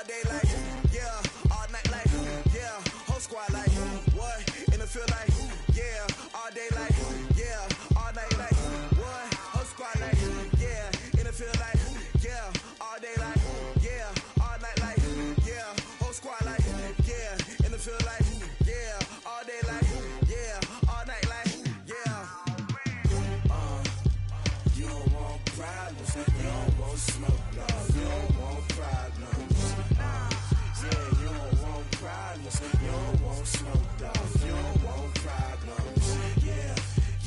day like, yeah, all night like, yeah, whole squad like, what, in the field like, yeah, all day like, yeah, all night like, what, whole squad like, yeah, in the field like, yeah, all day like, yeah, all night like, yeah, whole squad like, yeah, in the field like, yeah, all day like, yeah, all night like, yeah. You don't want problems, you don't want smoke, no, you don't want problems. Yeah, you don't want problems, you don't want smoke, no, you don't want problems.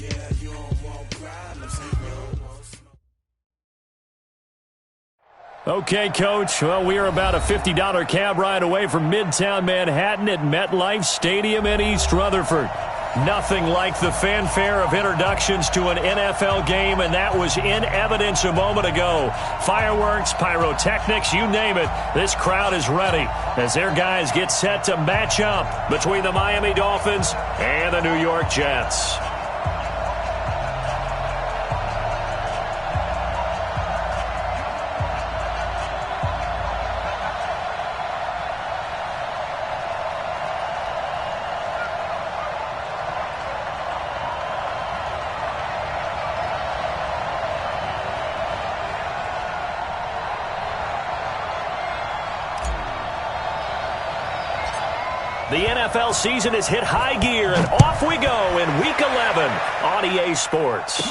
Yeah, you don't want problems, you don't want smoke. Okay, Coach. Well, we are about a $50 cab ride away from Midtown Manhattan at MetLife Stadium in East Rutherford. Nothing like the fanfare of introductions to an NFL game, and that was in evidence a moment ago. Fireworks, pyrotechnics, you name it. This crowd is ready as their guys get set to match up between the Miami Dolphins and the New York Jets. The NFL season has hit high gear, and off we go in Week 11 on EA Sports.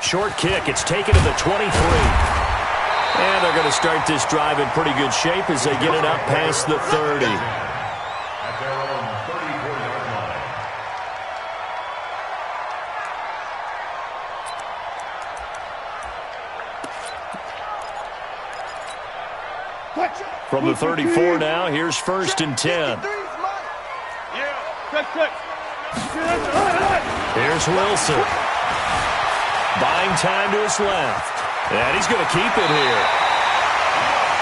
Short kick. It's taken to the 23. And they're going to start this drive in pretty good shape as they get it up past the 30. At their own 34-yard line. From the 34 now, here's 1st and 10. Here's Wilson. Buying time to his left. And he's going to keep it here.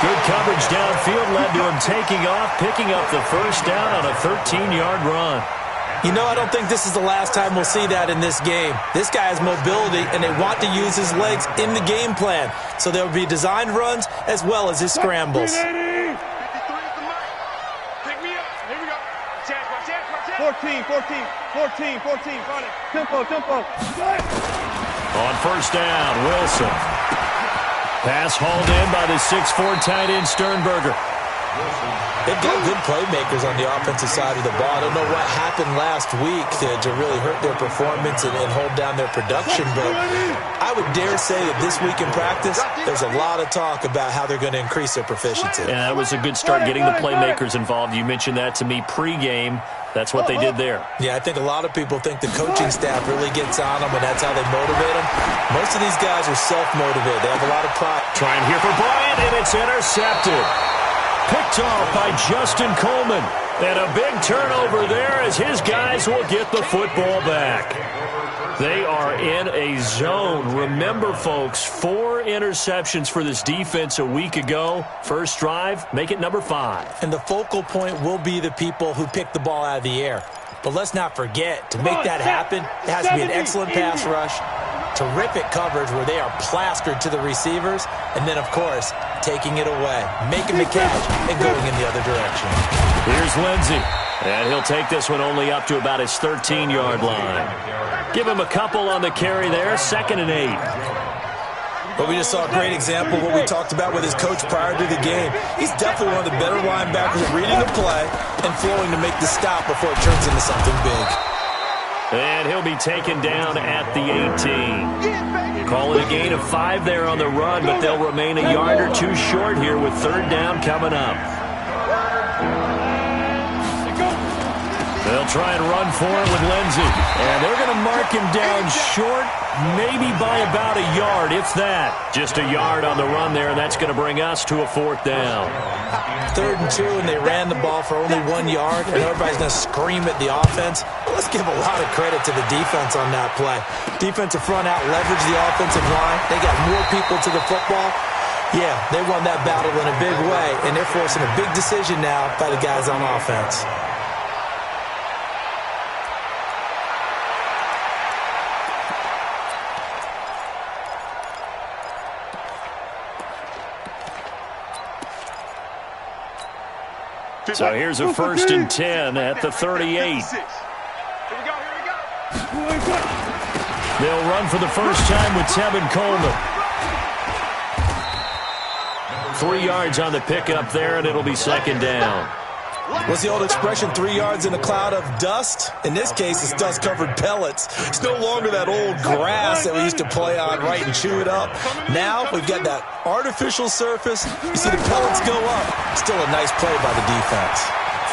Good coverage downfield led to him taking off, picking up the first down on a 13-yard run. You know, I don't think this is the last time we'll see that in this game. This guy has mobility, and they want to use his legs in the game plan. So there will be designed runs as well as his scrambles. 14. Tempo. On first down, Wilson. Pass hauled in by the 6'4" tight end Sternberger. They've got good playmakers on the offensive side of the ball. I don't know what happened last week to really hurt their performance and hold down their production, but I would dare say that this week in practice, there's a lot of talk about how they're going to increase their proficiency. Yeah, that was a good start getting the playmakers involved. You mentioned that to me pregame. That's what they did there. Yeah, I think a lot of people think the coaching staff really gets on them, and that's how they motivate them. Most of these guys are self-motivated. They have a lot of pride. Trying here for Bryant, and it's intercepted. Picked off by Justin Coleman. And a big turnover there as his guys will get the football back. They are in a zone. Remember, folks, 4 interceptions for this defense a week ago. First drive, make it number 5. And the focal point will be the people who pick the ball out of the air. But let's not forget, to make that happen, it has to be an excellent pass rush, terrific coverage where they are plastered to the receivers, and then, of course, taking it away, making the catch, and going in the other direction. Here's Lindsey, and he'll take this one only up to about his 13-yard line. Give him a couple on the carry there, 2nd and 8. But we just saw a great example of what we talked about with his coach prior to the game. He's definitely one of the better linebackers at reading the play and flowing to make the stop before it turns into something big. And he'll be taken down at the 18. Call it a gain of 5 there on the run, but they'll remain a yard or two short here with 3rd down coming up. They'll try and run for it with Lindsey. And they're going to mark him down short, maybe by about a yard, if that. Just a yard on the run there, and that's going to bring us to a 4th down. 3rd and 2, and they ran the ball for only 1 yard, and everybody's going to scream at the offense. Let's give a lot of credit to the defense on that play. Defensive front out leveraged the offensive line. They got more people to the football. Yeah, they won that battle in a big way, and they're forcing a big decision now by the guys on offense. So here's a 1st and 10 at the 38. They'll run for the first time with Tevin Coleman. 3 yards on the pickup there, and it'll be 2nd down. What's the old expression, 3 yards in a cloud of dust? In this case, it's dust-covered pellets. It's no longer that old grass that we used to play on, right, and chew it up. Now we've got that artificial surface. You see the pellets go up. Still a nice play by the defense.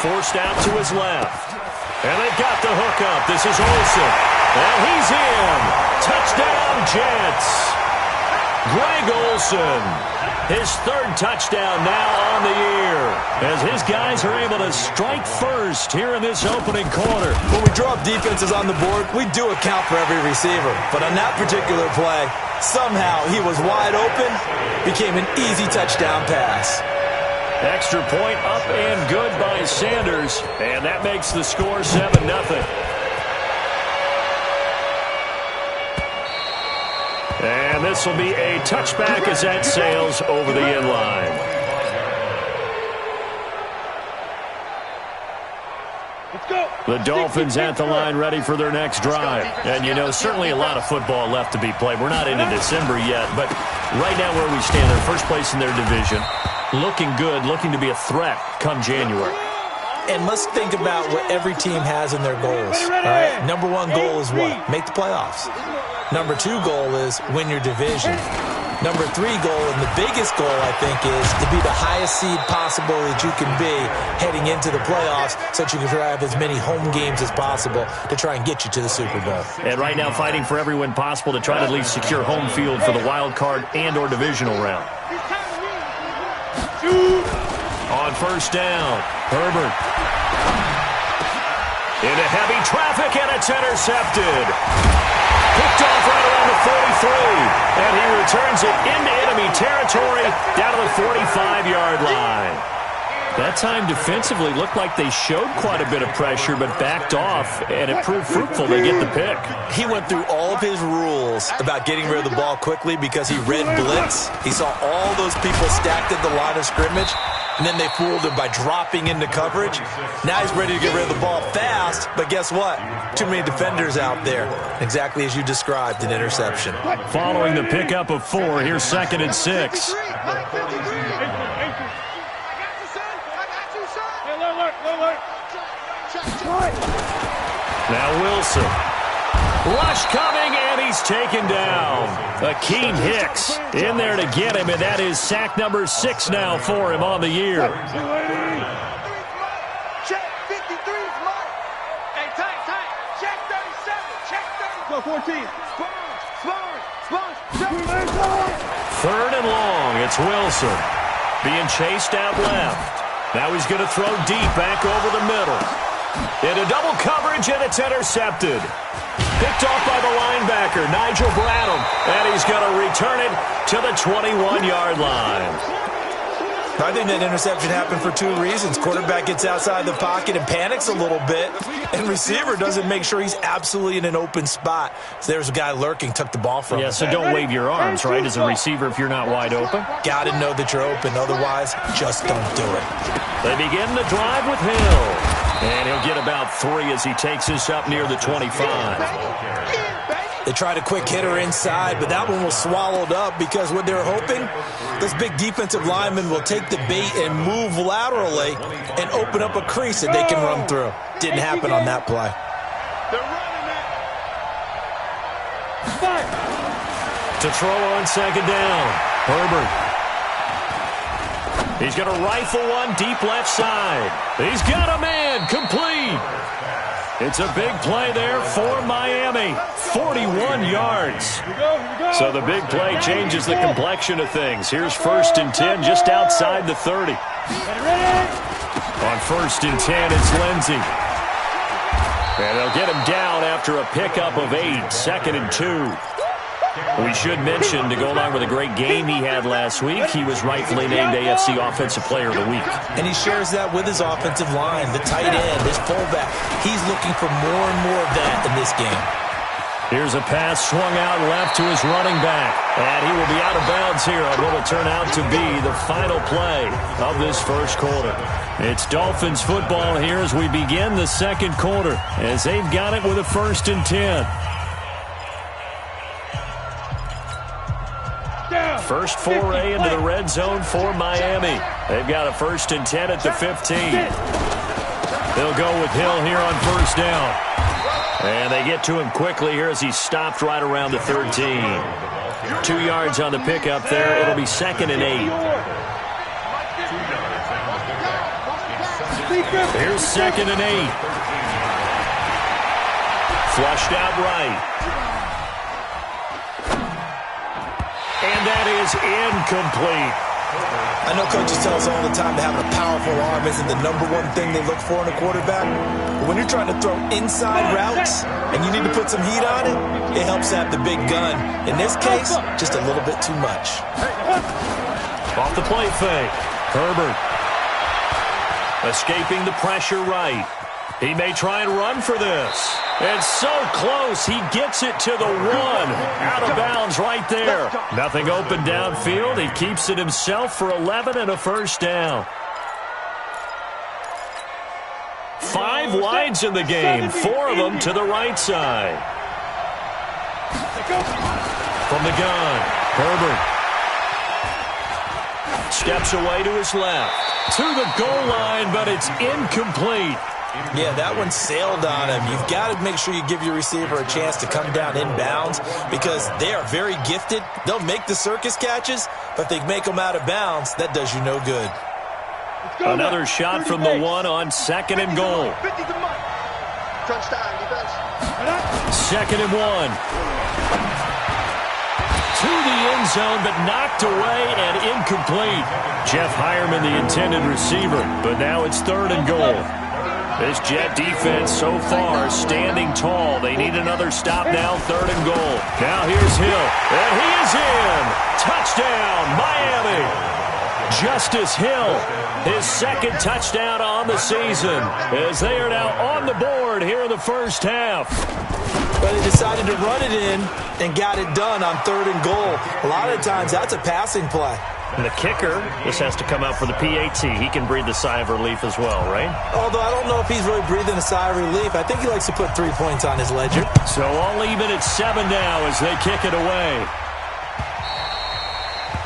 Forced out to his left. And they've got the hook up. This is Olsen. And he's in. Touchdown, Jets. Greg Olsen. His 3rd touchdown now on the year, as his guys are able to strike first here in this opening quarter. When we draw up defenses on the board, we do account for every receiver. But on that particular play, somehow he was wide open, became an easy touchdown pass. Extra point up and good by Sanders, and that makes the score 7-0. And this will be a touchback as that sails over the end line. The Dolphins at the line ready for their next drive. And, you know, certainly a lot of football left to be played. We're not into December yet, but right now where we stand, they're first place in their division. Looking good, looking to be a threat come January. And let's think about what every team has in their goals. All right? Number 1 goal is what? Make the playoffs. Number 2 goal is win your division. Number 3 goal, and the biggest goal, I think, is to be the highest seed possible that you can be heading into the playoffs so that you can have as many home games as possible to try and get you to the Super Bowl. And right now fighting for every win possible to try to at least secure home field for the wild card and or divisional round. On 1st down, Herbert. Into heavy traffic, and it's intercepted. Picked off right around the 43, and he returns it into enemy territory down to the 45-yard line. That time defensively looked like they showed quite a bit of pressure but backed off, and it proved fruitful. They get the pick. He went through all of his rules about getting rid of the ball quickly because he read blitz. He saw all those people stacked at the line of scrimmage, and then they fooled him by dropping into coverage. Now he's ready to get rid of the ball fast, but guess what? Too many defenders out there. Exactly as you described, an interception. Following the pickup of 4, here's 2nd and 6. Now Wilson. Rush coming, and he's taken down. Akeem Hicks in there to get him, and that is sack number 6 now for him on the year. Check 53 is mine. Hey, tight. Check 37. Check 34. 14. Spurs. 3rd and long. It's Wilson being chased out left. Now he's going to throw deep back over the middle. Into double coverage, and it's intercepted. Picked off by the linebacker, Nigel Bradham, and he's going to return it to the 21-yard line. I think that interception happened for 2 reasons. Quarterback gets outside the pocket and panics a little bit, and receiver doesn't make sure he's absolutely in an open spot. So there's a guy lurking, took the ball from him. Yeah, so don't wave your arms, right, as a receiver if you're not wide open. Got to know that you're open. Otherwise, just don't do it. They begin the drive with Hill. And he'll get about 3 as he takes this up near the 25. They tried a quick hitter inside, but that one was swallowed up because what they're hoping, this big defensive lineman will take the bait and move laterally and open up a crease that they can run through. Didn't happen on that play. To throw on 2nd down, Herbert. He's going to rifle one deep left side. He's got a man, complete. It's a big play there for Miami. 41 yards. So the big play changes the complexion of things. Here's 1st and 10 just outside the 30. On 1st and 10, it's Lindsey. And they'll get him down after a pickup of 8. 2nd and 2. We should mention, to go along with a great game he had last week, he was rightfully named AFC Offensive Player of the Week. And he shares that with his offensive line, the tight end, his fullback. He's looking for more and more of that in this game. Here's a pass swung out left to his running back. And he will be out of bounds here on what will turn out to be the final play of this first quarter. It's Dolphins football here as we begin the second quarter, as they've got it with a 1st and 10. First foray into the red zone for Miami. They've got a 1st and 10 at the 15. They'll go with Hill here on 1st down. And they get to him quickly here as he's stopped right around the 13. 2 yards on the pickup there. It'll be 2nd and 8. Here's 2nd and 8. Flushed out right. And that is incomplete. I know coaches tell us all the time that having a powerful arm isn't the number one thing they look for in a quarterback. But when you're trying to throw inside routes and you need to put some heat on it, it helps to have the big gun. In this case, just a little bit too much. Off the play fake. Herbert escaping the pressure right. He may try and run for this. It's so close. He gets it to the 1. Out of bounds right there. Nothing open downfield. He keeps it himself for 11 and a 1st down. 5 wides in the game. 4 of them to the right side. From the gun, Herbert steps away to his left. To the goal line, but it's incomplete. Yeah, that one sailed on him. You've got to make sure you give your receiver a chance to come down inbounds because they are very gifted. They'll make the circus catches, but if they make them out of bounds, that does you no good. Another shot from the 1 on 2nd and goal. 2nd and 1. To the end zone, but knocked away and incomplete. Jeff Hireman, the intended receiver, but now it's 3rd and goal. This Jet defense so far standing tall. They need another stop now, 3rd and goal. Now here's Hill, and he is in. Touchdown, Miami. Justice Hill, his 2nd touchdown on the season, as they are now on the board here in the first half. But they decided to run it in and got it done on 3rd and goal. A lot of times that's a passing play. And the kicker, this has to come out for the PAT. He can breathe the sigh of relief as well, right? Although I don't know if he's really breathing a sigh of relief. I think he likes to put 3 points on his ledger. So all even at 7 now as they kick it away.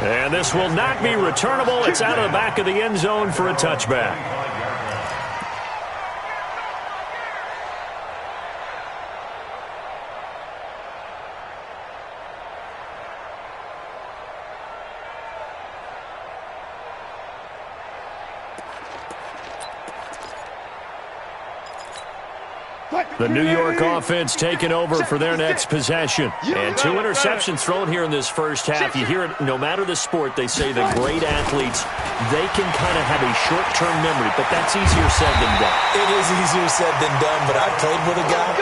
And this will not be returnable. It's out of the back of the end zone for a touchback. The New York offense taking over for their next possession. And 2 interceptions thrown here in this first half. You hear it, no matter the sport, they say the great athletes, they can kind of have a short-term memory, but that's easier said than done. It is easier said than done, but I played with a guy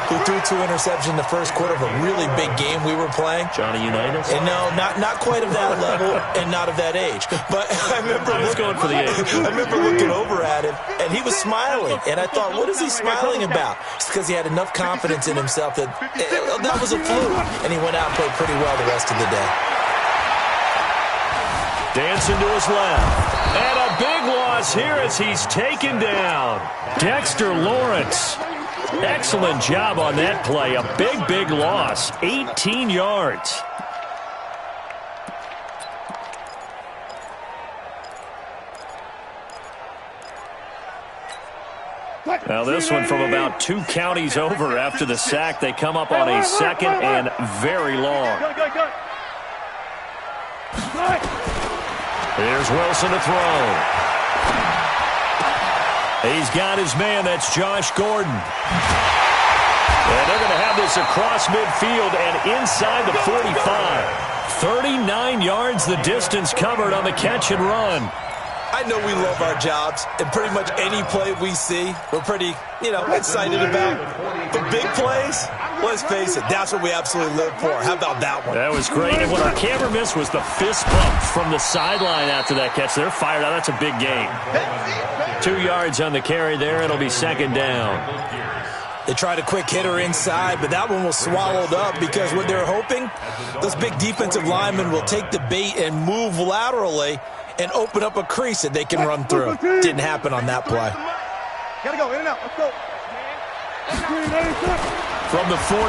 who threw 2 interceptions in the first quarter of a really big game we were playing. Johnny Unitas? And no, not quite of that level and not of that age. But I remember going for the age. I remember looking over at him, and he was smiling. And I thought, what is he smiling about? It's because he had enough confidence in himself that that was a fluke. And he went out and played pretty well the rest of the day. Dancing to his left. And a big loss here as he's taken down. Dexter Lawrence. Excellent job on that play. A big loss. 18 yards. Now this one from about 2 counties over after the sack. They come up on a 2nd and very long. Here's Wilson to throw. He's got his man. That's Josh Gordon. And they're going to have this across midfield and inside the 45. 39 yards the distance covered on the catch and run. I know we love our jobs, and pretty much any play we see, we're pretty, excited about. But big plays, let's face it, that's what we absolutely live for. How about that one? That was great. And what our camera missed was the fist bump from the sideline after that catch. They're fired out. That's a big game. 2 yards on the carry there. It'll be 2nd down. They tried a quick hitter inside, but that one was swallowed up because what they're hoping, those big defensive linemen will take the bait and move laterally and open up a crease that they can run through. Didn't happen on that play. Gotta go, in and out, let's go. From the 41,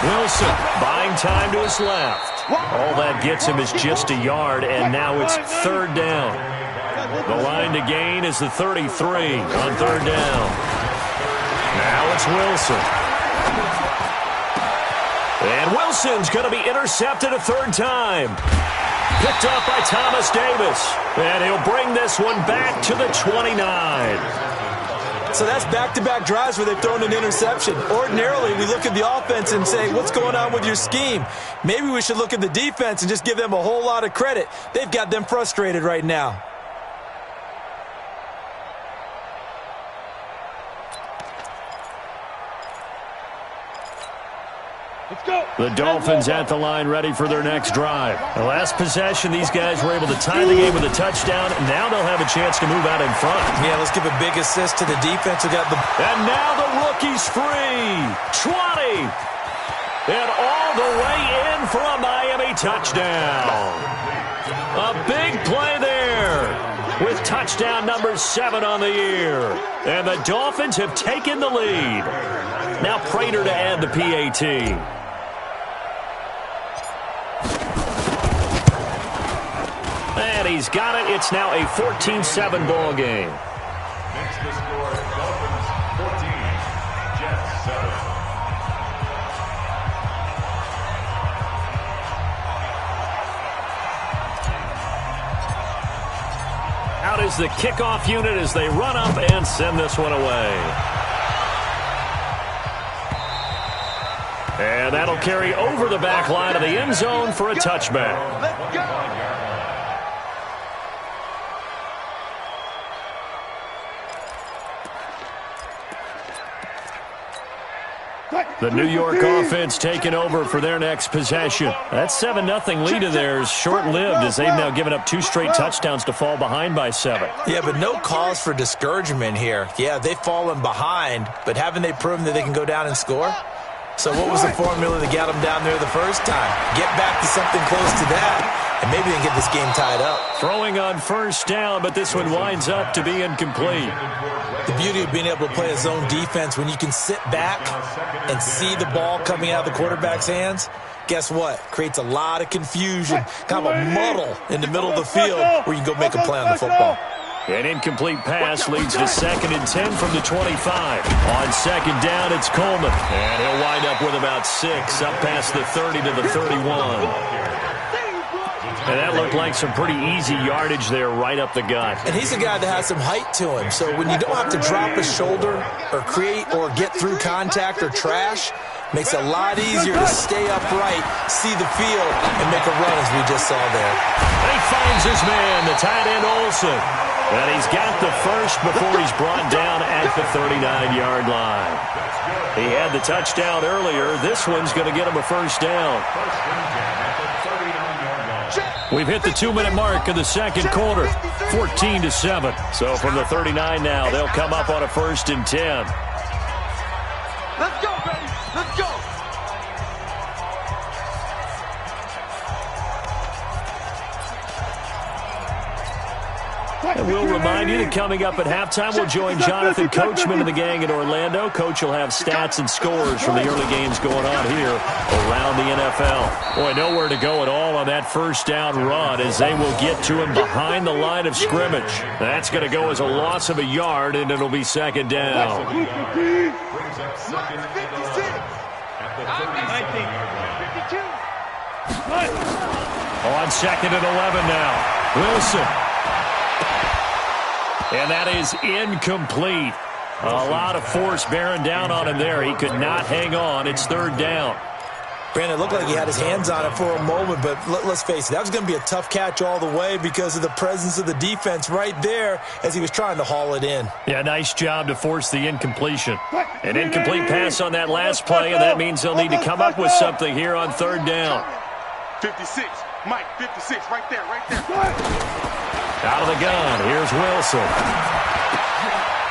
Wilson buying time to his left. All that gets him is just a yard, and now it's third down. The line to gain is the 33 on third down. Now it's Wilson. And Wilson's going to be intercepted a third time. Picked up by Thomas Davis. And he'll bring this one back to the 29. So that's back-to-back drives where they've thrown an interception. Ordinarily, we look at the offense and say, what's going on with your scheme? Maybe we should look at the defense and just give them a whole lot of credit. They've got them frustrated right now. The Dolphins at the line ready for their next drive. The last possession, these guys were able to tie the game with a touchdown. Now they'll have a chance to move out in front. Yeah, let's give a big assist to the defense who got the... And now the rookie's free. 20. And all the way in for a Miami touchdown. A big play there with touchdown number 7 on the year. And the Dolphins have taken the lead. Now Prater to add the PAT. And he's got it. It's now a 14-7 ball game. Makes the score Dolphins 14, Jets 7. Out is the kickoff unit as they run up and send this one away. And that'll carry over the back line of the end zone for a touchback. Let's go. The New York offense taking over for their next possession. That 7-0 lead of theirs short-lived as they've now given up 2 straight touchdowns to fall behind by 7. Yeah, but no cause for discouragement here. Yeah, they've fallen behind, but haven't they proven that they can go down and score? So what was the formula that got them down there the first time? Get back to something close to that, and maybe they can get this game tied up. Throwing on first down, but this one winds up to be incomplete. The beauty of being able to play a zone defense when you can sit back and see the ball coming out of the quarterback's hands, guess what? Creates a lot of confusion, kind of a muddle in the middle of the field where you can go make a play on the football. An incomplete pass leads to 2nd and 10 from the 25. On second down, it's Coleman. And he'll wind up with about 6, up past the 30 to the 31. And that looked like some pretty easy yardage there right up the gut. And he's a guy that has some height to him. So when you don't have to drop a shoulder or create or get through contact or trash, makes it a lot easier to stay upright, see the field, and make a run as we just saw there. And he finds his man, the tight end Olsen. And he's got the first before he's brought down at the 39-yard line. He had the touchdown earlier. This one's going to get him a first down. We've hit the 2-minute mark of the second quarter, 14-7. So from the 39 now, they'll come up on a 1st and 10. Let's go, baby. Let's go. And we'll remind you that coming up at halftime, we'll join Jonathan Coachman and the gang in Orlando. Coach will have stats and scores from the early games going on here around the NFL. Boy, nowhere to go at all on that first down run as they will get to him behind the line of scrimmage. That's going to go as a loss of a yard, and it'll be 2nd down. Brings up 2nd and 11 at the 39-yard line. On 2nd and 11 now, Wilson. And that is incomplete. A lot of force bearing down on him there. He could not hang on. It's 3rd down. Brandon, it looked like he had his hands on it for a moment, but let's face it, that was going to be a tough catch all the way because of the presence of the defense right there as he was trying to haul it in. Yeah, nice job to force the incompletion. An incomplete pass on that last play, and that means they'll need to come up with something here on 3rd down. 56. Mike, 56. Right there, right there. Out of the gun, here's Wilson.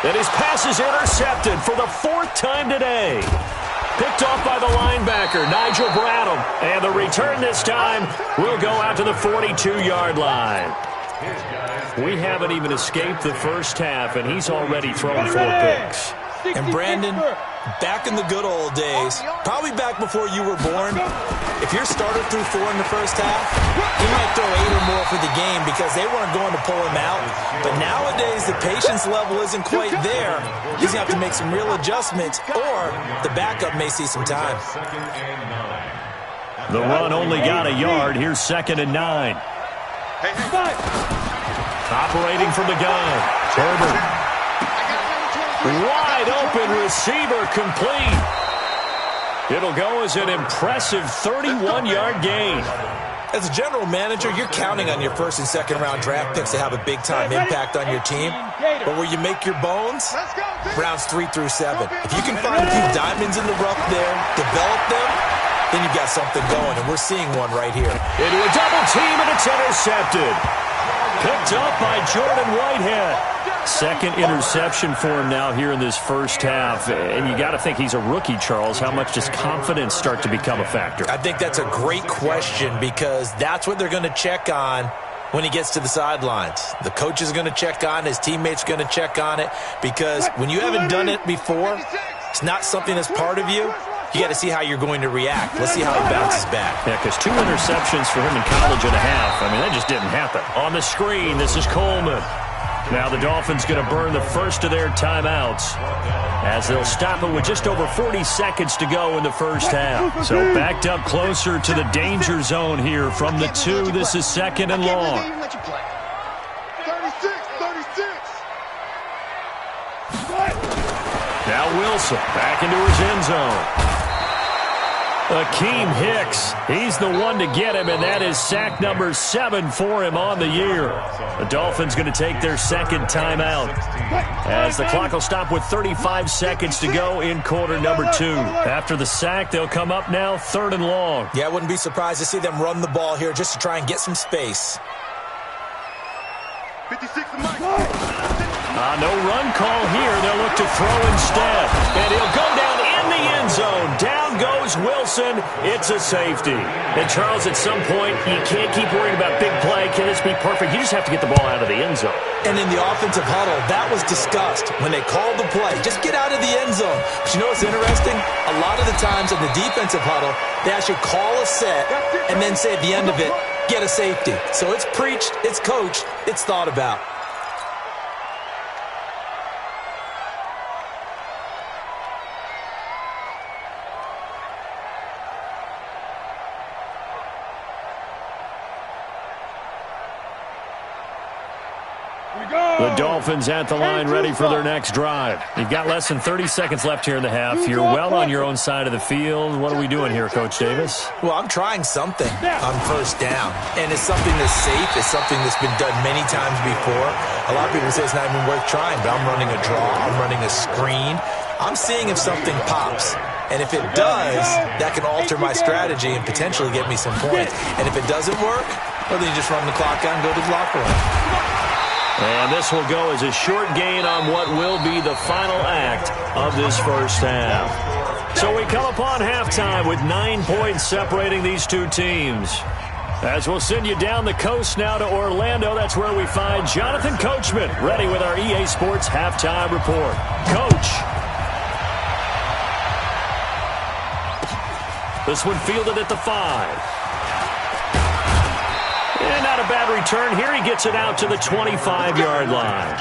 And his pass is intercepted for the 4th time today. Picked off by the linebacker, Nigel Bradham. And the return this time will go out to the 42-yard line. We haven't even escaped the first half, and he's already thrown 4 picks. And Brandon, back in the good old days, probably back before you were born, if your starter threw 4 in the first half, he might throw 8 or more for the game because they weren't going to pull him out. But nowadays, the patience level isn't quite there. He's going to have to make some real adjustments, or the backup may see some time. The run only got a yard. Here's 2nd and 9. Operating from the gun, Herbert. Wide open receiver complete. It'll go as an impressive 31-yard gain. As a general manager, you're counting on your first and second round draft picks to have a big-time impact on your team. But where you make your bones, rounds 3 through 7. If you can find a few diamonds in the rough there, develop them, then you've got something going, and we're seeing one right here. Into a double team, and it's intercepted. Picked up by Jordan Whitehead. 2nd interception for him now here in this first half. And you got to think he's a rookie, Charles. How much does confidence start to become a factor? I think that's a great question because that's what they're going to check on when he gets to the sidelines. The coach is going to check on it. His teammates are going to check on it because when you haven't done it before, it's not something that's part of you. You got to see how you're going to react. Let's see how he bounces back. Yeah, because 2 interceptions for him in college and a half. I mean, that just didn't happen. On the screen, this is Coleman. Now the Dolphins going to burn the first of their timeouts as they'll stop it with just over 40 seconds to go in the first half. So backed up closer to the danger zone here from the 2. This is 2nd and long. 36. Now Wilson back into his end zone. Akeem Hicks, he's the one to get him, and that is sack number 7 for him on the year. The Dolphins going to take their 2nd timeout as the clock will stop with 35 seconds to go in quarter number 2. After the sack, they'll come up now 3rd and long. Yeah, I wouldn't be surprised to see them run the ball here just to try and get some space. 56 to Mike. No run call here. They'll look to throw instead. And he'll go down in the end zone. Down goes Wilson. It's a safety. And, Charles, at some point, you can't keep worrying about big play. Can this be perfect? You just have to get the ball out of the end zone. And in the offensive huddle, that was discussed when they called the play. Just get out of the end zone. But you know what's interesting? A lot of the times in the defensive huddle, they actually call a set and then say at the end of it, get a safety. So it's preached, it's coached, it's thought about. The Dolphins at the line ready for their next drive. You've got less than 30 seconds left here in the half. You're well on your own side of the field. What are we doing here, Coach Davis? Well, I'm trying something on first down. And it's something that's safe. It's something that's been done many times before. A lot of people say it's not even worth trying, but I'm running a draw. I'm running a screen. I'm seeing if something pops. And if it does, that can alter my strategy and potentially get me some points. And if it doesn't work, well, then you just run the clock out and go to the locker room. And this will go as a short gain on what will be the final act of this first half. So we come upon halftime with 9 points separating these two teams. As we'll send you down the coast now to Orlando, that's where we find Jonathan Coachman, ready with our EA Sports Halftime Report. Coach. This one fielded at the 5. And not a bad return here. He gets it out to the 25-yard line.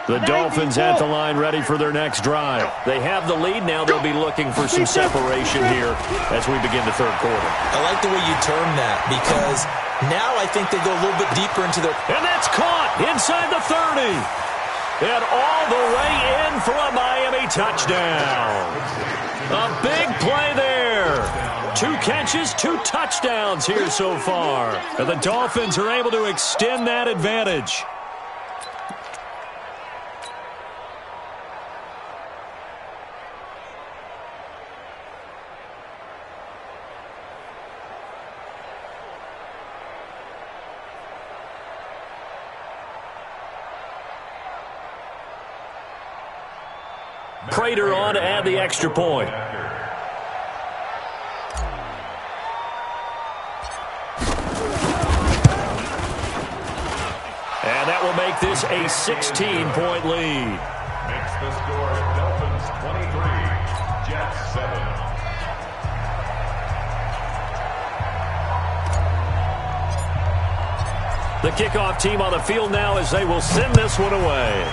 The Dolphins at the line ready for their next drive. They have the lead now. They'll be looking for some separation here as we begin the third quarter. I like the way you term that because now I think they go a little bit deeper into their... And that's caught inside the 30. And all the way in for a Miami touchdown. A big play there. 2 catches, 2 touchdowns here so far. And the Dolphins are able to extend that advantage. Prater on to add the extra point. And that will make this a 16-point lead. Makes the score Dolphins 23, Jets 7. The kickoff team on the field now as they will send this one away.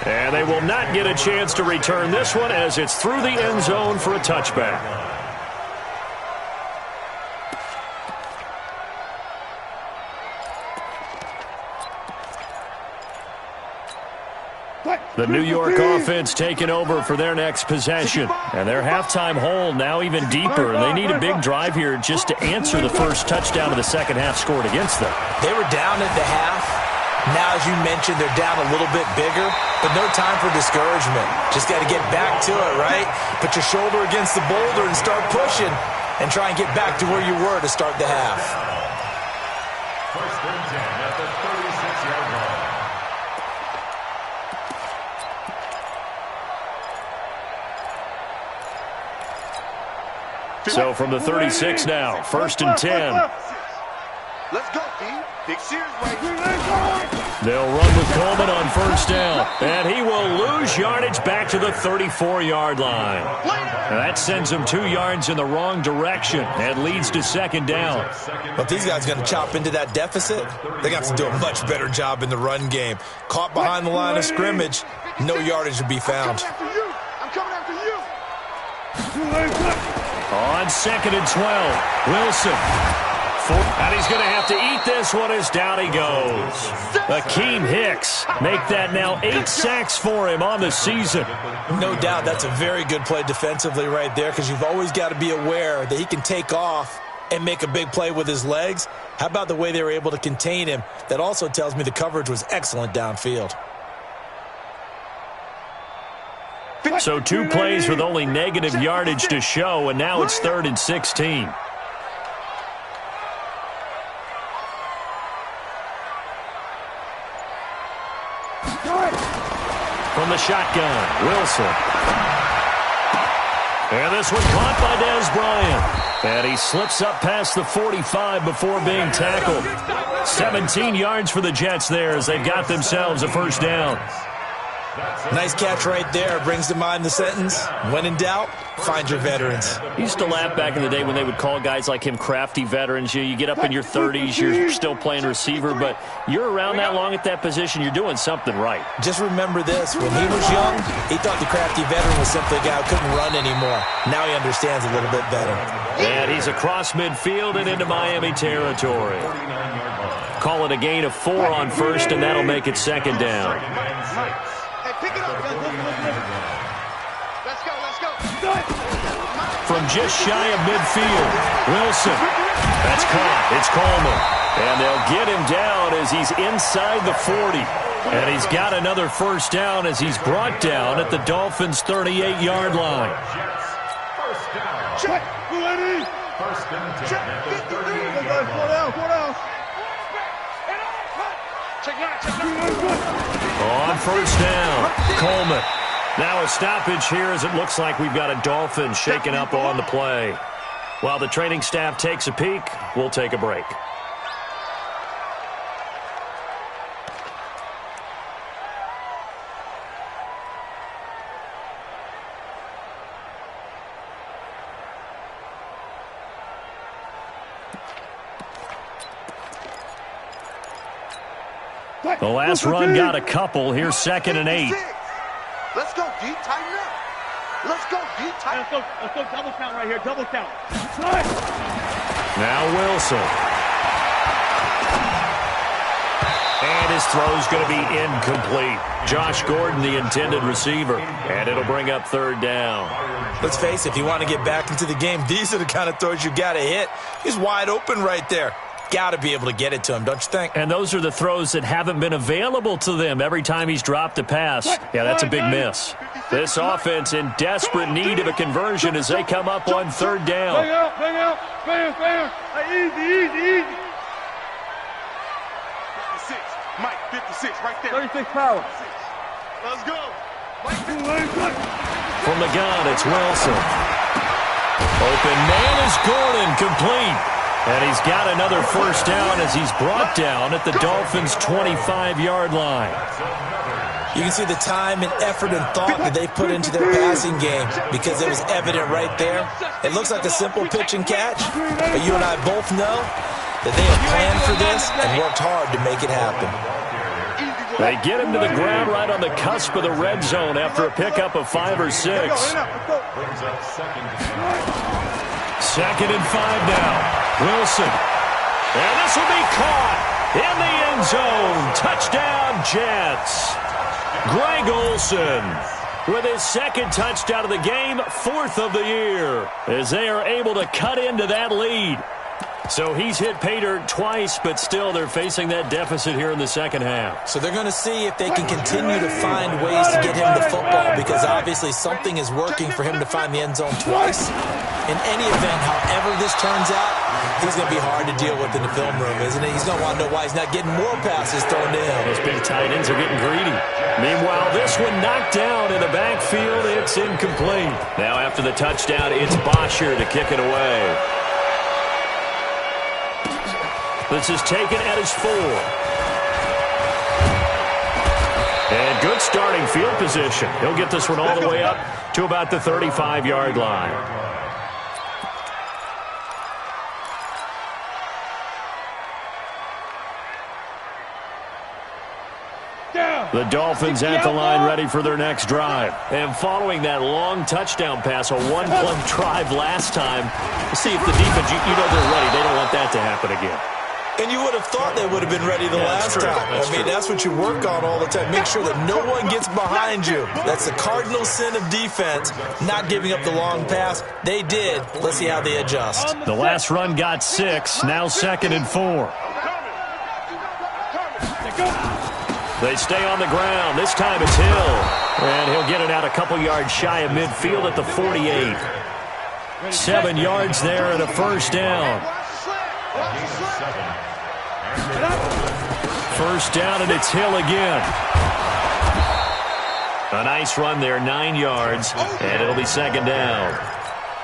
And they will not get a chance to return this one as it's through the end zone for a touchback. The New York offense taking over for their next possession. And their halftime hole now even deeper. And they need a big drive here just to answer the first touchdown of the second half scored against them. They were down at the half. Now, as you mentioned, they're down a little bit bigger, but no time for discouragement. Just got to get back to it, right? Put your shoulder against the boulder and start pushing and try and get back to where you were to start the half. First and 10 at the 36-yard line. So from the 36 now, first and 10. Let's go, D. Big Sears right here. They'll run with Coleman on first down. And he will lose yardage back to the 34-yard line. And that sends him 2 yards in the wrong direction and leads to second down. But these guys are going to chop into that deficit. They got to do a much better job in the run game. Caught behind the line of scrimmage, no yardage to be found. I'm coming after you. On second and 12, Wilson. And he's going to have to eat this one as down he goes. Akeem Hicks make that now 8 sacks for him on the season. No doubt that's a very good play defensively right there because you've always got to be aware that he can take off and make a big play with his legs. How about the way they were able to contain him? That also tells me the coverage was excellent downfield. So 2 plays with only negative yardage to show, and now it's 3rd and 16. From the shotgun, Wilson. And this one caught by Dez Bryant. And he slips up past the 45 before being tackled. 17 yards for the Jets there as they've got themselves a first down. Nice catch right there. Brings to mind the sentence, when in doubt, find your veterans. I used to laugh back in the day when they would call guys like him crafty veterans. You get up in your 30s, you're still playing receiver, but you're around that long at that position, you're doing something right. Just remember this. When he was young, he thought the crafty veteran was simply a guy who couldn't run anymore. Now he understands a little bit better. And he's across midfield and into Miami territory. Call it a gain of 4 on first, and that'll make it second down. Pick it up. Let's go. From just shy of midfield, Wilson. That's caught. It's Coleman. And they'll get him down as he's inside the 40. And he's got another first down as he's brought down at the Dolphins' 38-yard line. First down. Check. Ready. First and 10 Check. at the 38-yard line. Four down. Check now. On first down, Coleman. Now a stoppage here as it looks like we've got a Dolphin shaking up on the play. While the training staff takes a peek, we'll take a break. The last run got a couple. Here's 2nd and 8. Let's go, D. Tighten up. Let's go, D. Tighten up. Let's go double count right here. Double count. Now Wilson. And his throw's going to be incomplete. Josh Gordon, the intended receiver. And it'll bring up 3rd down. Let's face it, if you want to get back into the game, these are the kind of throws you got to hit. He's wide open right there. Got to be able to get it to him, don't you think? And those are the throws that haven't been available to them every time he's dropped a pass. Yeah, that's a big miss. This offense in desperate need of a conversion as they come up on 3rd down. Bang out. Fair. Easy. 56. Mike, 56, right there. 36 power. Let's go. From the gun, it's Wilson. Open man is Gordon, complete. And he's got another first down as he's brought down at the Dolphins' 25-yard line. You can see the time and effort and thought that they put into their passing game because it was evident right there. It looks like a simple pitch and catch, but you and I both know that they have planned for this and worked hard to make it happen. They get him to the ground right on the cusp of the red zone after a pickup of 5 or 6. Second and 5 now. Wilson. And this will be caught in the end zone. Touchdown, Jets. Greg Olsen with his second touchdown of the game, 4th of the year, as they are able to cut into that lead. So he's hit pay dirt twice, but still they're facing that deficit here in the second half. So they're going to see if they can continue to find ways to get him the football because obviously something is working for him to find the end zone twice. In any event, however this turns out, he's going to be hard to deal with in the film room, isn't he? He's going to want to know why he's not getting more passes thrown to him. Those big tight ends are getting greedy. Meanwhile, this one knocked down in the backfield. It's incomplete. Now after the touchdown, it's Bosher to kick it away. This is taken at his 4. And good starting field position. He'll get this one all the way up to about the 35-yard line. The Dolphins at the line ready for their next drive. And following that long touchdown pass, a one-play drive last time, we'll see if the defense, you know they're ready. They don't want that to happen again. And you would have thought they would have been ready the last time. That's what you work on all the time. Make sure that no one gets behind you. That's the cardinal sin of defense, not giving up the long pass. They did. Let's see how they adjust. The last run got 6, now 2nd and 4. They stay on the ground. This time it's Hill. And he'll get it out a couple yards shy of midfield at the 48. 7 yards there and a first down. First down, and it's Hill again. A nice run there, 9 yards, and it'll be 2nd down.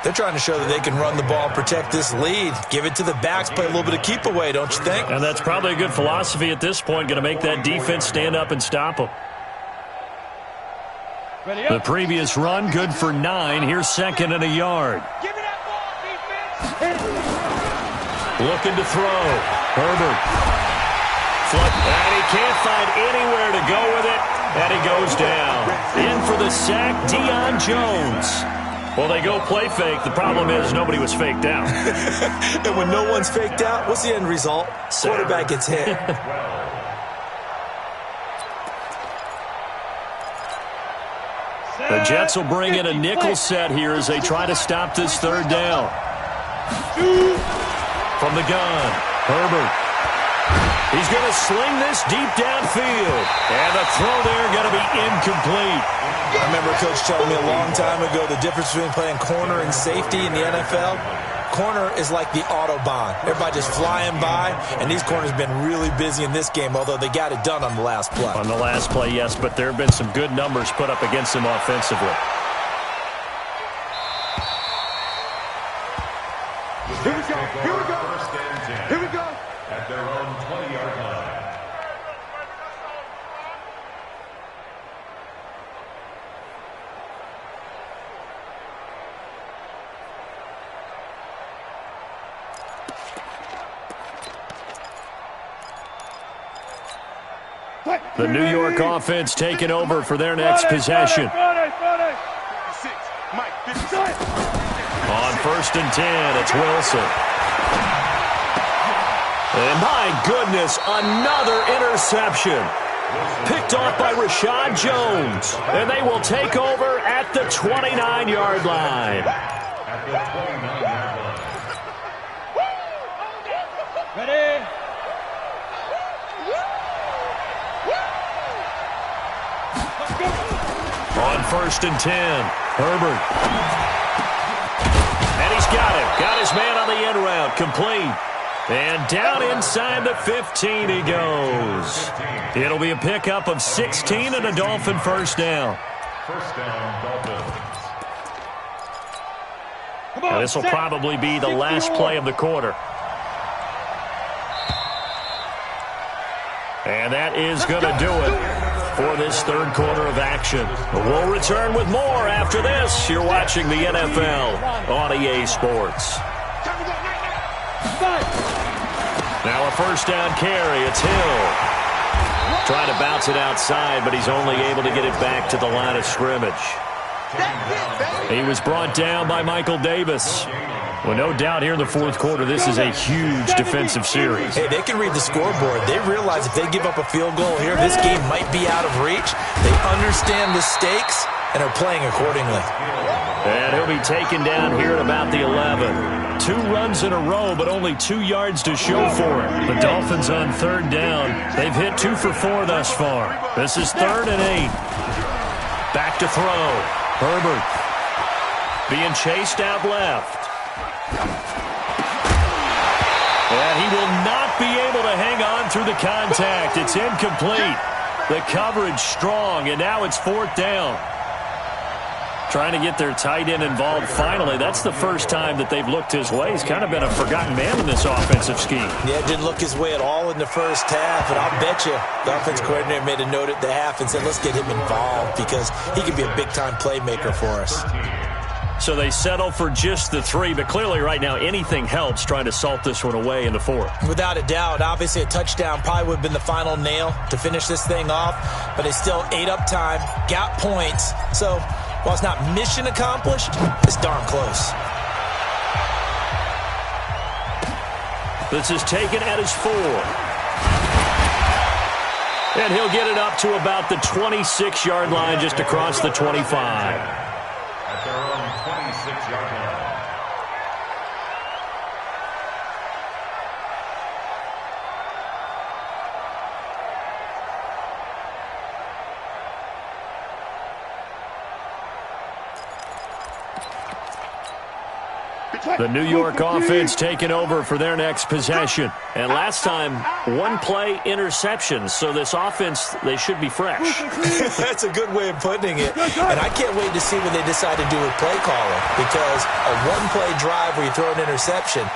They're trying to show that they can run the ball and protect this lead. Give it to the backs, play a little bit of keep away, don't you think? And that's probably a good philosophy at this point, going to make that defense stand up and stop them. The previous run, good for 9. Here's 2nd and a yard. Looking to throw. Herbert. And he can't find anywhere to go with it. And he goes down. In for the sack, Deion Jones. Well, they go play fake. The problem is nobody was faked out. And when no one's faked out, what's the end result? Quarterback gets hit. The Jets will bring in a nickel set here as they try to stop this 3rd down. From the gun, Herbert. He's going to sling this deep downfield. And the throw there going to be incomplete. I remember Coach telling me a long time ago the difference between playing corner and safety in the NFL. Corner is like the Autobahn. Everybody just flying by, and these corners have been really busy in this game, although they got it done on the last play. On the last play, yes, but there have been some good numbers put up against them offensively. Here we go. Here we go. Here we go. At their own 20-yard line. The New York offense taking over for their next possession. On 1st and 10, it's Wilson. And my goodness, another interception. Picked off by Rashad Jones. And they will take over at the 29-yard line. At the 29-yard line. Ready? On 1st and 10, Herbert. And he's got it. Got his man on the end route. Complete. And down inside the 15 he goes. It'll be a pickup of 16 and a Dolphin first down. First down, Dolphins. Now, this will probably be the last play of the quarter. And that is going to do it for this third quarter of action. We'll return with more after this. You're watching the NFL on EA Sports. Now a first down carry. It's Hill. Trying to bounce it outside, but he's only able to get it back to the line of scrimmage. He was brought down by Michael Davis. Well, no doubt here in the fourth quarter, this is a huge defensive series. Hey, they can read the scoreboard. They realize if they give up a field goal here, this game might be out of reach. They understand the stakes and are playing accordingly. And he'll be taken down here at about the 11. 2 runs in a row, but only 2 yards to show for it. The Dolphins on third down. They've hit 2 for 4 thus far. This is 3rd and 8. Back to throw. Herbert being chased out left. And he will not be able to hang on through the contact. It's incomplete. The coverage strong, and now it's 4th down. Trying to get their tight end involved finally. That's the first time that they've looked his way. He's kind of been a forgotten man in this offensive scheme. Yeah, didn't look his way at all in the first half, and I'll bet you the offense coordinator made a note at the half and said, let's get him involved because he can be a big-time playmaker for us. So they settle for just the 3, but clearly right now anything helps trying to salt this one away in the 4th. Without a doubt, obviously a touchdown probably would have been the final nail to finish this thing off, but they still ate up time, got points, so while it's not mission accomplished, it's darn close. This is taken at his 4. And he'll get it up to about the 26-yard line just across the 25. At their own 26-yard line. The New York offense taking over for their next possession. And last time, 1-play interception. So this offense, they should be fresh. That's a good way of putting it. And I can't wait to see what they decide to do with play calling. Because a 1-play drive where you throw an interception,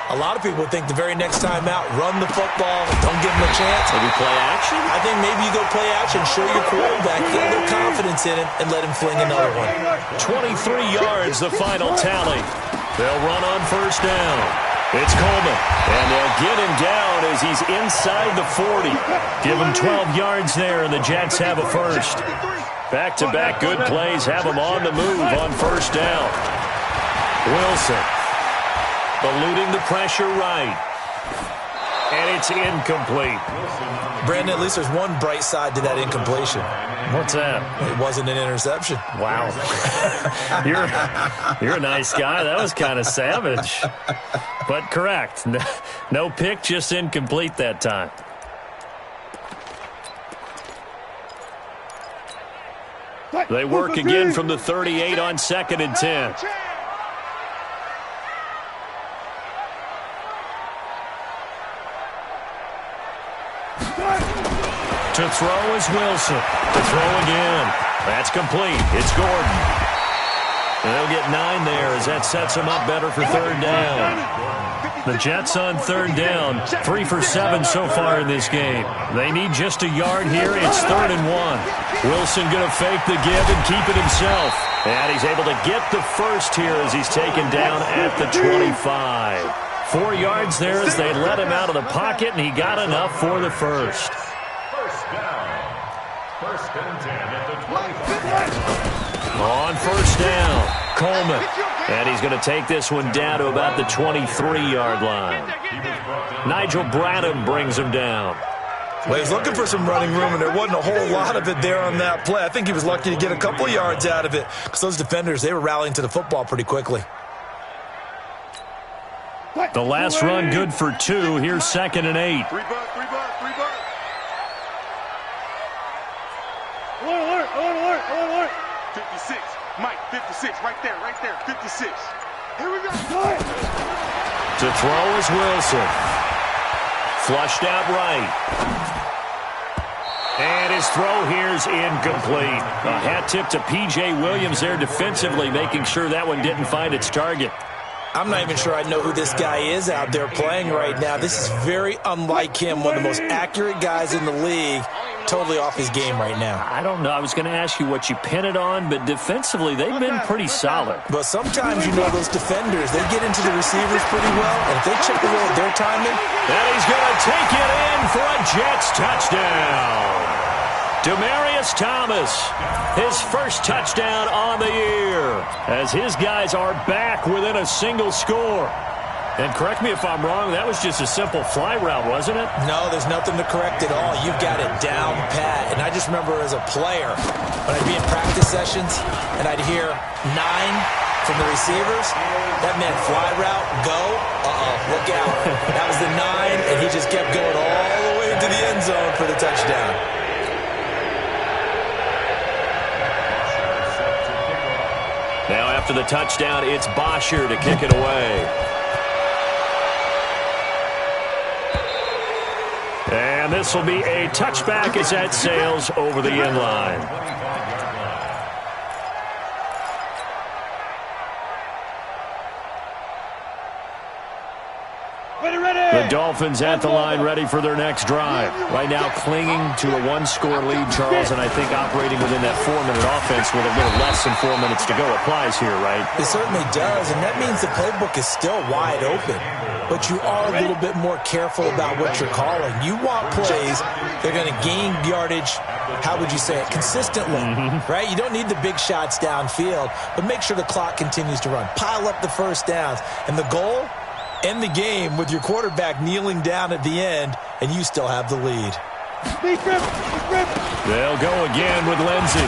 a lot of people think the very next time out, run the football, don't give them a chance. Maybe play action? I think maybe you go play action, show your quarterback, get a little confidence in him, and let him fling another one. 23 yards, the final tally. They'll run on first down. It's Coleman, and they'll get him down as he's inside the 40. Give him 12 yards there, and the Jets have a first. Back-to-back good plays have them on the move on first down. Wilson eluding the pressure right. And it's incomplete. Brandon, at least there's one bright side to that incompletion. What's that? It wasn't an interception. Wow. You're a nice guy. That was kind of savage. But correct. No pick, just incomplete that time. They work again from the 38 on 2nd and 10. To throw is Wilson. To throw again. That's complete. It's Gordon. And they'll get 9 there as that sets them up better for third down. The Jets on third down. 3 for 7 so far in this game. They need just a yard here. It's 3rd and 1. Wilson going to fake the give and keep it himself. And he's able to get the first here as he's taken down at the 25. 4 yards there as they let him out of the pocket, and he got enough for the first. First down. 1st and 10 at the 25. On first down, Coleman. And he's going to take this one down to about the 23-yard line. Nigel Bradham brings him down. Well, he's looking for some running room, and there wasn't a whole lot of it there on that play. I think he was lucky to get a couple of yards out of it because those defenders, they were rallying to the football pretty quickly. The last run good for 2. Here's 2nd and 8. 3 bucks. Alert. 56. Mike, 56. Right there. 56. Here we go. To throw is Wilson. Flushed out right. And his throw here is incomplete. A hat tip to P.J. Williams there defensively, making sure that one didn't find its target. I'm not even sure I know who this guy is out there playing right now. This is very unlike him, one of the most accurate guys in the league. Totally off his game right now. I don't know. I was going to ask you what you pin it on, but defensively, they've been pretty solid. But sometimes, you know, those defenders, they get into the receivers pretty well, and if they chip away at their timing. And he's going to take it in for a Jets touchdown. Demaryius Thomas, his first touchdown on the year, as his guys are back within a single score. And correct me if I'm wrong, that was just a simple fly route, wasn't it? No, there's nothing to correct at all. You've got it down pat. And I just remember as a player, when I'd be in practice sessions and I'd hear 9 from the receivers, that meant fly route, go, look out. That was the 9, and he just kept going all the way to the end zone for the touchdown. Now after the touchdown, it's Bosher to kick it away. And this will be a touchback as that sails over the end line. The Dolphins at the line ready for their next drive. Right now clinging to a one-score lead, Charles, and I think operating within that 4-minute offense with a little less than 4 minutes to go applies here, right? It certainly does, and that means the playbook is still wide open. But you are a little bit more careful about what you're calling. You want plays that are going to gain yardage, how would you say it, consistently, right? You don't need the big shots downfield, but make sure the clock continues to run. Pile up the first downs. And the goal? End the game with your quarterback kneeling down at the end, and you still have the lead. They'll go again with Lindsey.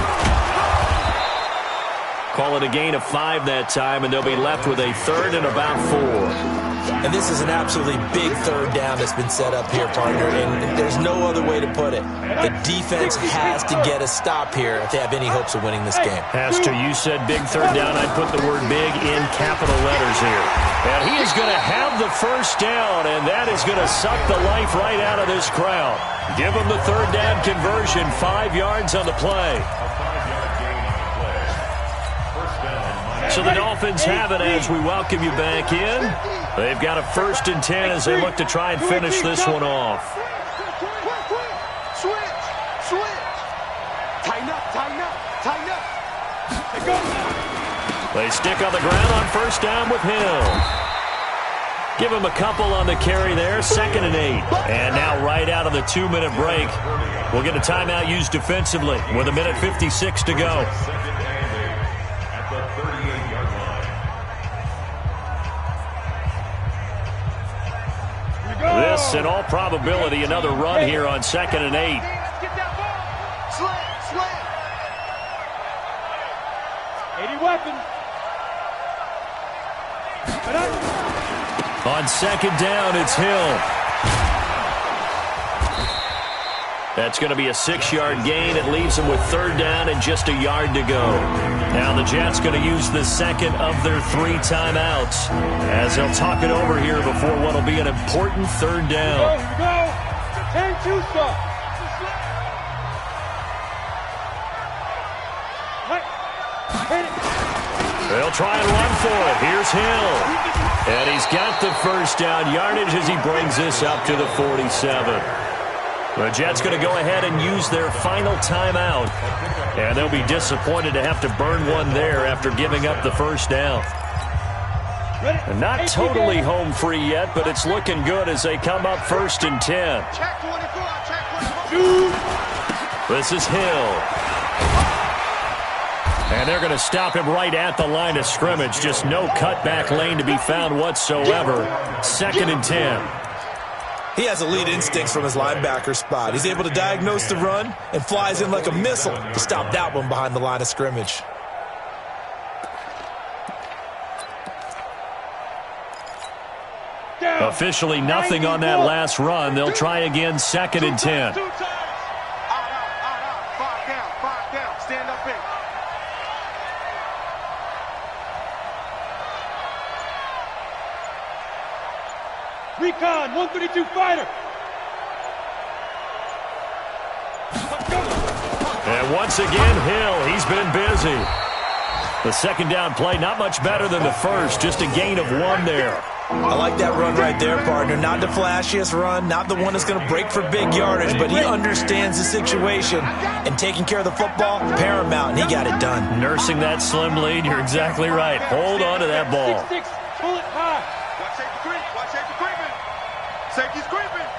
Call it a gain of 5 that time, and they'll be left with a third and about 4. And this is an absolutely big third down that's been set up here, partner, and there's no other way to put it. The defense has to get a stop here if they have any hopes of winning this game. Has to. You said big third down. I'd put the word big in capital letters here. And he is going to have the first down, and that is going to suck the life right out of this crowd. Give him the third down conversion, 5 yards on the play. So the Dolphins have it as we welcome you back in. They've got a 1st and 10 as they look to try and finish this one off. Switch. Tighten up. They stick on the ground on first down with Hill. Give him a couple on the carry there, 2nd and 8. And now right out of the 2-minute break, we'll get a timeout used defensively with 1:56 to go. This, in all probability, another run here on 2nd and 8. Let's get that ball. Slant. 80 weapons. On 2nd down, it's Hill. That's going to be a 6-yard gain. It leaves them with 3rd down and just a yard to go. Now the Jets going to use the second of their 3 timeouts as they'll talk it over here before what will be an important 3rd down. Go. 10-2 stop. They'll try and run for it. Here's Hill. And he's got the first down yardage as he brings this up to the 47. The Jets going to go ahead and use their final timeout. And they'll be disappointed to have to burn one there after giving up the first down. And not totally home free yet, but it's looking good as they come up 1st and 10. Check 24. Check 24. This is Hill. And they're going to stop him right at the line of scrimmage. Just no cutback lane to be found whatsoever. 2nd and 10. He has elite instincts from his linebacker spot. He's able to diagnose the run and flies in like a missile to stop that one behind the line of scrimmage. Officially nothing on that last run. They'll try again 2nd and 10. 5 down. Stand up in. Recon, 132 fighter. And once again, Hill, he's been busy. The second down play, not much better than the first, just a gain of 1 there. I like that run right there, partner. Not the flashiest run, not the one that's going to break for big yardage, but he understands the situation, and taking care of the football, paramount, and he got it done. Nursing that slim lead, you're exactly right. Hold on to that ball. 6-6, pull it high. Watch safety creep. Watch safety creeping. Safety's creeping.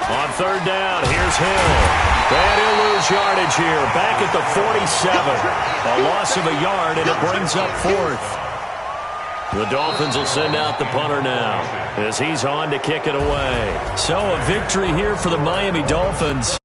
On third down, here's Hill. And he'll lose yardage here. Back at the 47. A loss of a yard, and it brings up 4th. The Dolphins will send out the punter now as he's on to kick it away. So a victory here for the Miami Dolphins.